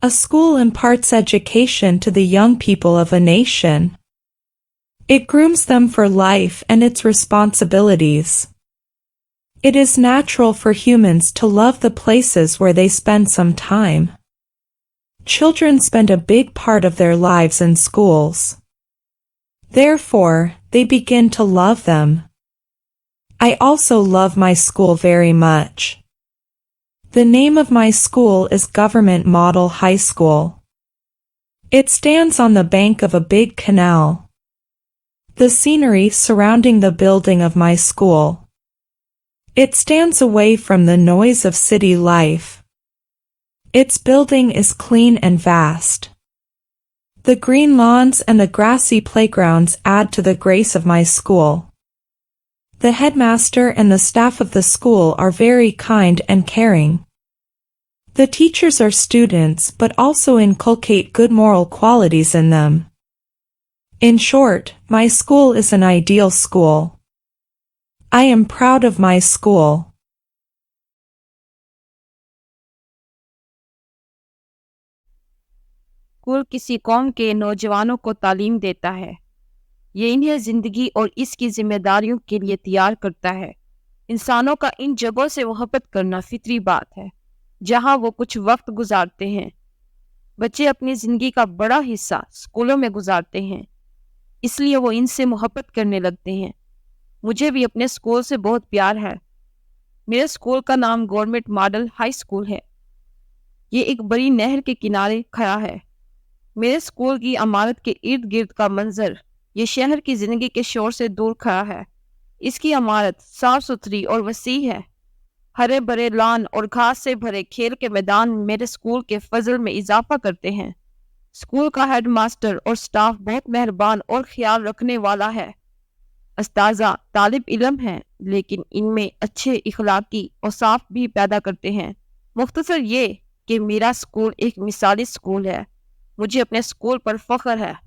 A school imparts education to the young people of a nation. It grooms them for life and its responsibilities. It is natural for humans to love the places where they spend some time. Children spend a big part of their lives in schools. Therefore, they begin to love them. I also love my school very much. The name of my school is Government Model High School. It stands on the bank of a big canal. The scenery surrounding the building of my school. It stands away from the noise of city life. Its building is clean and vast. The green lawns and the grassy playgrounds add to the grace of my school. The headmaster and the staff of the school are very kind and caring. The teachers are students but also inculcate good moral qualities in them. In short, my school is an ideal school. I am proud of my school. School किसी कौम के नौजवानों को तालीम देता है। ये इन्हें ज़िंदगी और इसकी जिम्मेदारियों के लिए तैयार करता है। इंसानों का इन जगहों से मोहब्बत करना फितरी बात है, जहाँ वो कुछ वक्त गुजारते हैं। बच्चे अपनी ज़िंदगी का बड़ा हिस्सा स्कूलों में गुजारते हैं, इसलिए वो इनसे मोहब्बत करने लगते हैं। मुझे भी अपने स्कूल से बहुत प्यार है। मेरे स्कूल का नाम गवर्नमेंट मॉडल हाई स्कूल है। ये एक बड़ी नहर के किनारे खड़ा है। मेरे स्कूल की इमारत के इर्द गिर्द का मंजर ये शहर की जिंदगी के शोर से दूर खड़ा है। इसकी इमारत साफ सुथरी और वसी है। हरे भरे लॉन और घास से भरे खेल के मैदान मेरे स्कूल के फजल में इजाफा करते हैं। स्कूल का हेडमास्टर और स्टाफ बहुत मेहरबान और ख्याल रखने वाला है। अस्ताज़ा तालिब इल्म हैं, लेकिन इनमें अच्छे इखलाकी और साफ भी पैदा करते हैं। मुख्तसर ये कि मेरा स्कूल एक मिसाली स्कूल है। मुझे अपने स्कूल पर फख्र है।